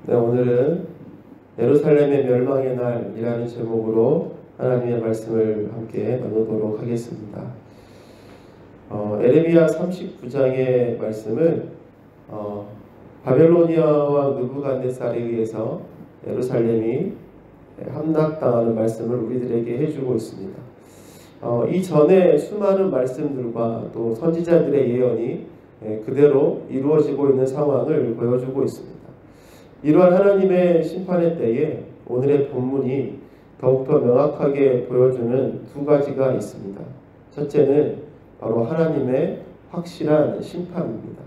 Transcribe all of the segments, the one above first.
네, 오늘은 예루살렘의 멸망의 날이라는 제목으로 하나님의 말씀을 함께 나누도록 하겠습니다. 에레미야 39장의 말씀은 바벨로니아와 느부갓네살에 의해서 예루살렘이 함락당하는 말씀을 우리들에게 해주고 있습니다. 이전에 수많은 말씀들과 또 선지자들의 예언이 그대로 이루어지고 있는 상황을 보여주고 있습니다. 이러한 하나님의 심판의 때에 오늘의 본문이 더욱더 명확하게 보여주는 두 가지가 있습니다. 첫째는 바로 하나님의 확실한 심판입니다.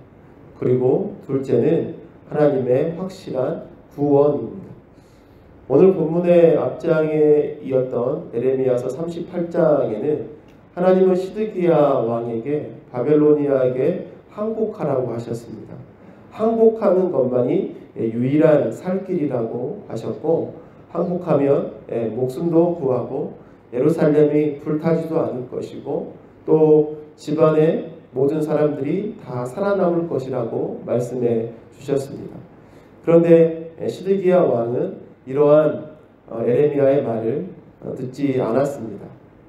그리고 둘째는 하나님의 확실한 구원입니다. 오늘 본문의 앞장에 이었던 에레미야서 38장에는 하나님은 시드기야 왕에게 바벨로니아에게 항복하라고 하셨습니다. 항복하는 것만이 유일한 살 길이라고 하셨고, 항복하면 목숨도 구하고 예루살렘이 불타지도 않을 것이고 또 집안의 모든 사람들이 다 살아남을 것이라고 말씀해 주셨습니다. 그런데 시드기야 왕은 이러한 에레미야의 말을 듣지 않았습니다.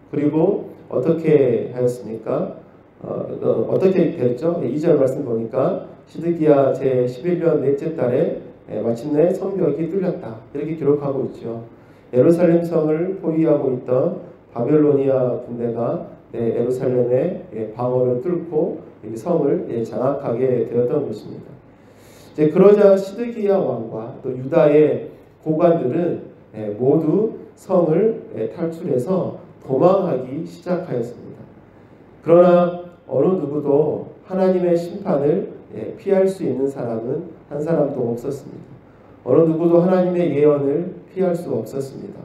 그리고 어떻게 하였습니까? 어떻게 됐죠? 2절 말씀 보니까 시드기야 제11년 넷째 달에 마침내 성벽이 뚫렸다, 이렇게 기록하고 있죠. 예루살렘 성을 포위하고 있던 바벨로니아 군대가 예루살렘의 방어를 뚫고 성을 장악하게 되었던 것입니다. 이제 그러자 시드기야 왕과 또 유다의 고관들은 모두 성을 탈출해서 도망하기 시작하였습니다. 그러나 어느 누구도 하나님의 심판을 피할 수 있는 사람은 한 사람도 없었습니다. 어느 누구도 하나님의 예언을 피할 수 없었습니다.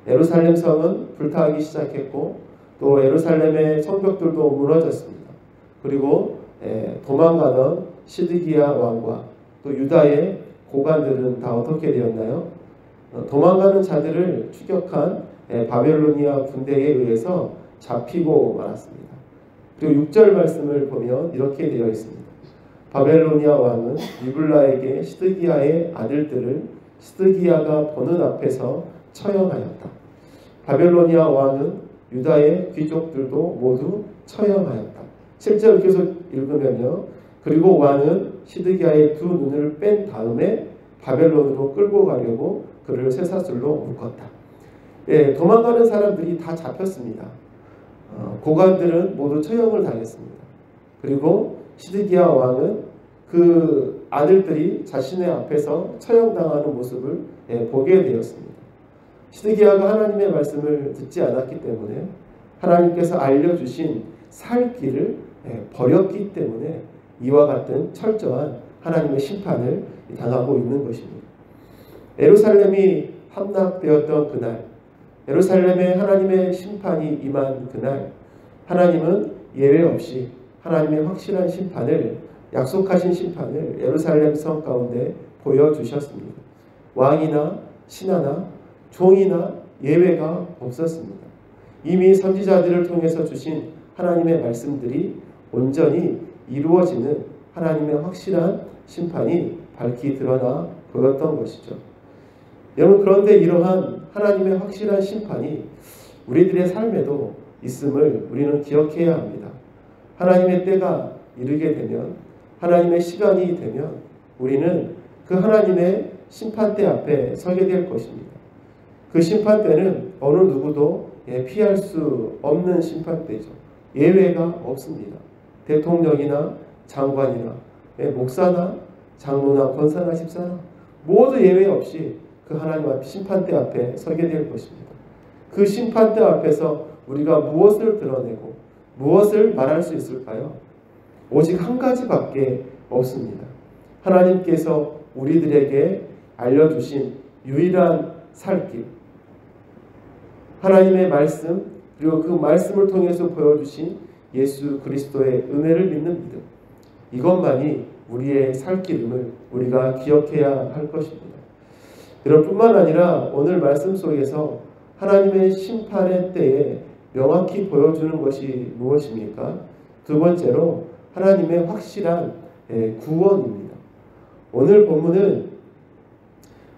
예루살렘 성은 불타기 시작했고 또 예루살렘의 성벽들도 무너졌습니다. 그리고 도망가던 시드기야 왕과 또 유다의 고관들은 다 어떻게 되었나요? 도망가는 자들을 추격한 바벨로니아 군대에 의해서 잡히고 말았습니다. 그리고 6절 말씀을 보면 이렇게 되어 있습니다. 바벨로니아 왕은 리블라에게 시드기야의 아들들을 시드기야가 보는 앞에서 처형하였다. 바벨로니아 왕은 유다의 귀족들도 모두 처형하였다. 7절 계속 읽으면요. 그리고 왕은 시드기야의 두 눈을 뺀 다음에 바벨론으로 끌고 가려고 그를 쇠사슬로 묶었다. 도망가는 사람들이 다 잡혔습니다. 고관들은 모두 처형을 당했습니다. 그리고 시드기야 왕은 그 아들들이 자신의 앞에서 처형당하는 모습을 보게 되었습니다. 시드기야가 하나님의 말씀을 듣지 않았기 때문에, 하나님께서 알려주신 살 길을 버렸기 때문에 이와 같은 철저한 하나님의 심판을 당하고 있는 것입니다. 예루살렘이 함락되었던 그날, 예루살렘에 하나님의 심판이 임한 그날, 하나님은 예외 없이 하나님의 확실한 심판을, 약속하신 심판을 예루살렘 성 가운데 보여주셨습니다. 왕이나 신하나 종이나 예외가 없었습니다. 이미 선지자들을 통해서 주신 하나님의 말씀들이 온전히 이루어지는 하나님의 확실한 심판이 밝히 드러나 보였던 것이죠. 여러분, 그런데 이러한 하나님의 확실한 심판이 우리들의 삶에도 있음을 우리는 기억해야 합니다. 하나님의 때가 이르게 되면, 하나님의 시간이 되면 우리는 그 하나님의 심판대 앞에 서게 될 것입니다. 그 심판대는 어느 누구도 피할 수 없는 심판대죠. 예외가 없습니다. 대통령이나 장관이나 목사나 장로나 권사나 집사나 모두 예외 없이 그 하나님 앞 심판대 앞에 서게 될 것입니다. 그 심판대 앞에서 우리가 무엇을 드러내고 무엇을 말할 수 있을까요? 오직 한 가지밖에 없습니다. 하나님께서 우리들에게 알려주신 유일한 살 길, 하나님의 말씀, 그리고 그 말씀을 통해서 보여주신 예수 그리스도의 은혜를 믿는 믿음, 이것만이 우리의 살 길임을 우리가 기억해야 할 것입니다. 여러분, 뿐만 아니라 오늘 말씀 속에서 하나님의 심판의 때에 명확히 보여주는 것이 무엇입니까? 두 번째로 하나님의 확실한 구원입니다. 오늘 본문은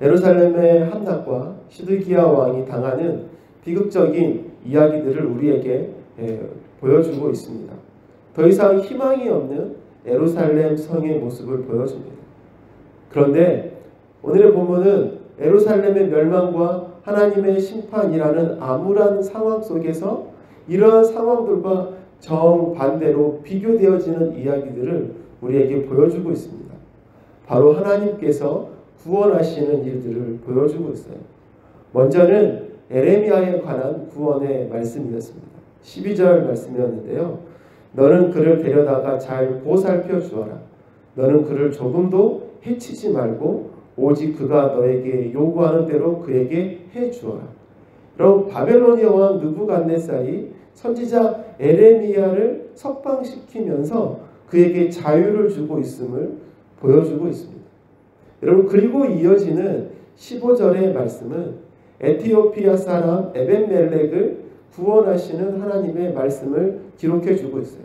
예루살렘의 함락과 시드기야 왕이 당하는 비극적인 이야기들을 우리에게 보여주고 있습니다. 더 이상 희망이 없는 예루살렘 성의 모습을 보여줍니다. 그런데 오늘의 본문은 예루살렘의 멸망과 하나님의 심판이라는 암울한 상황 속에서 이러한 상황들과 정반대로 비교되어지는 이야기들을 우리에게 보여주고 있습니다. 바로 하나님께서 구원하시는 일들을 보여주고 있어요. 먼저는 에레미야에 관한 구원의 말씀이었습니다. 12절 말씀이었는데요. 너는 그를 데려다가 잘 보살펴 주어라. 너는 그를 조금도 해치지 말고 오직 그가 너에게 요구하는 대로 그에게 해 주어라. 그럼 바벨로니아 왕 느부갓네살이 선지자 에레미야를 석방시키면서 그에게 자유를 주고 있음을 보여주고 있습니다. 여러분, 그리고 이어지는 15절의 말씀은 에티오피아 사람 에벤멜렉을 구원하시는 하나님의 말씀을 기록해 주고 있어요.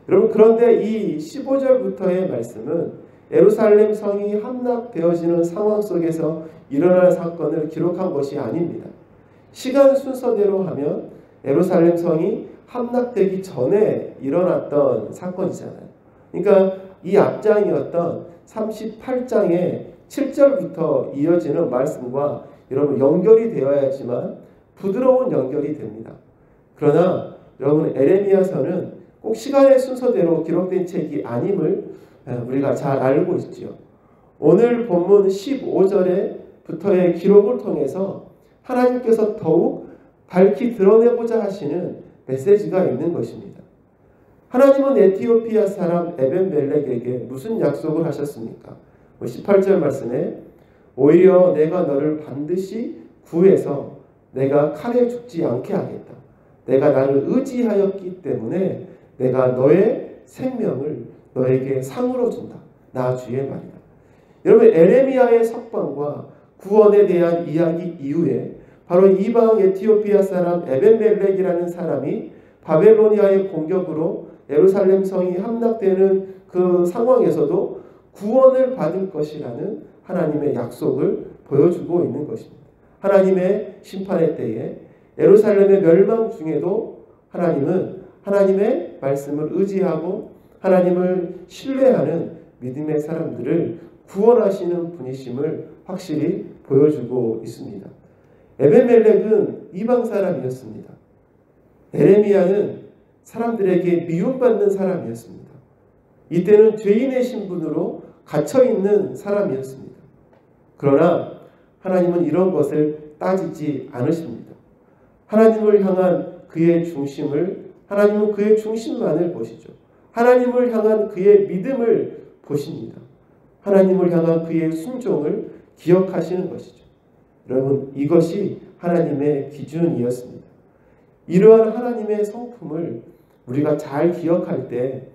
여러분, 그런데 이 15절부터의 말씀은 예루살렘 성이 함락되어지는 상황 속에서 일어날 사건을 기록한 것이 아닙니다. 시간 순서대로 하면 예루살렘 성이 함락되기 전에 일어났던 사건이잖아요. 그러니까 이 앞장이었던 38장의 7절부터 이어지는 말씀과 여러분 연결이 되어야지만 부드러운 연결이 됩니다. 그러나 여러분, 에레미야서는 꼭 시간의 순서대로 기록된 책이 아님을 우리가 잘 알고 있죠. 오늘 본문 15절에부터의 기록을 통해서 하나님께서 더욱 밝히 드러내고자 하시는 메시지가 있는 것입니다. 하나님은 에티오피아 사람 에벤멜렉에게 무슨 약속을 하셨습니까? 18절 말씀에 오히려 내가 너를 반드시 구해서 내가 칼에 죽지 않게 하겠다. 내가 나를 의지하였기 때문에 내가 너의 생명을 너에게 상으로 준다. 나 주의 말이다. 여러분, 에레미야의 석방과 구원에 대한 이야기 이후에 바로 이방 에티오피아 사람 에벤멜렉이라는 사람이 바벨로니아의 공격으로 예루살렘 성이 함락되는 그 상황에서도 구원을 받을 것이라는 하나님의 약속을 보여주고 있는 것입니다. 하나님의 심판의 때에 예루살렘의 멸망 중에도 하나님은 하나님의 말씀을 의지하고 하나님을 신뢰하는 믿음의 사람들을 구원하시는 분이심을 확실히 보여주고 있습니다. 에벤멜렉은 이방 사람이었습니다. 에레미야는 사람들에게 미움받는 사람이었습니다. 이때는 죄인의 신분으로 갇혀있는 사람이었습니다. 그러나 하나님은 이런 것을 따지지 않으십니다. 하나님을 향한 그의 중심을, 하나님은 그의 중심만을 보시죠. 하나님을 향한 그의 믿음을 보십니다. 하나님을 향한 그의 순종을 기억하시는 것이죠. 여러분, 이것이 하나님의 기준이었습니다. 이러한 하나님의 성품을 우리가 잘 기억할 때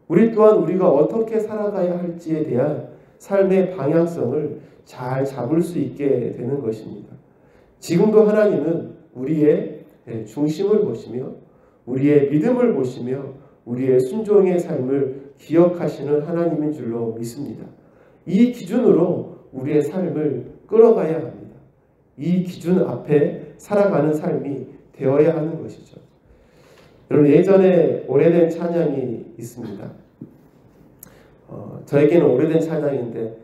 우리 또한 우리가 어떻게 살아가야 할지에 대한 삶의 방향성을 잘 잡을 수 있게 되는 것입니다. 지금도 하나님은 우리의 중심을 보시며 우리의 믿음을 보시며 우리의 순종의 삶을 기억하시는 하나님인 줄로 믿습니다. 이 기준으로 우리의 삶을 끌어가야 합니다. 이 기준 앞에 살아가는 삶이 되어야 하는 것이죠. 여러분, 예전에 오래된 찬양이 있습니다. 저에게는 오래된 찬양인데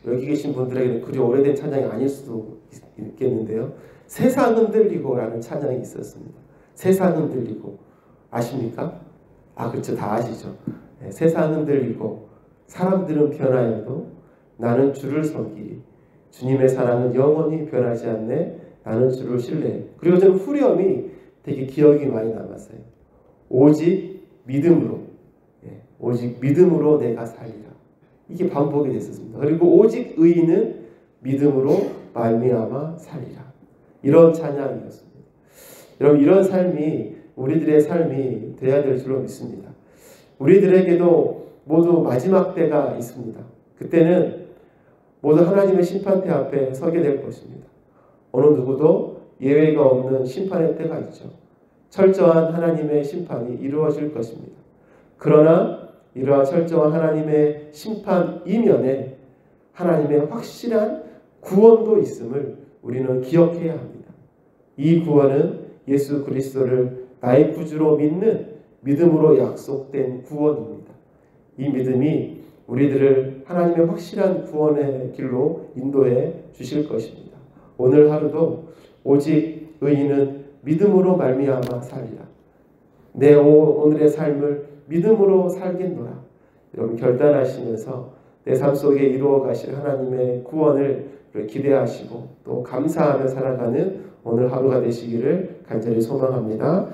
여기 계신 분들에게는 그리 오래된 찬양이 아닐 수도 있겠는데요. 세상 흔들리고 라는 찬양이 있었습니다. 세상 흔들리고 아십니까? 그렇죠. 다 아시죠. 네, 세상 흔들리고 사람들은 변하여도 나는 주를 섬기리. 주님의 사랑은 영원히 변하지 않네. 나는 주를 신뢰해. 그리고 저는 후렴이 되게 기억이 많이 남았어요. 오직 믿음으로, 오직 믿음으로 내가 살리라. 이게 반복이 됐었습니다. 그리고 오직 의인은 믿음으로 말미암아 살리라. 이런 찬양이었습니다. 여러분, 이런 삶이 우리들의 삶이 되어야 될 줄로 믿습니다. 우리들에게도 모두 마지막 때가 있습니다. 그때는 모두 하나님의 심판대 앞에 서게 될 것입니다. 어느 누구도 예외가 없는 심판의 때가 있죠. 철저한 하나님의 심판이 이루어질 것입니다. 그러나 이러한 철저한 하나님의 심판 이면에 하나님의 확실한 구원도 있음을 우리는 기억해야 합니다. 이 구원은 예수 그리스도를 나의 구주로 믿는 믿음으로 약속된 구원입니다. 이 믿음이 우리들을 하나님의 확실한 구원의 길로 인도해 주실 것입니다. 오늘 하루도 오직 의인은 믿음으로 말미암아 살리라. 내 오늘의 삶을 믿음으로 살겠노라. 여러분 결단하시면서 내 삶 속에 이루어 가실 하나님의 구원을 기대하시고 또 감사하며 살아가는 오늘 하루가 되시기를 간절히 소망합니다.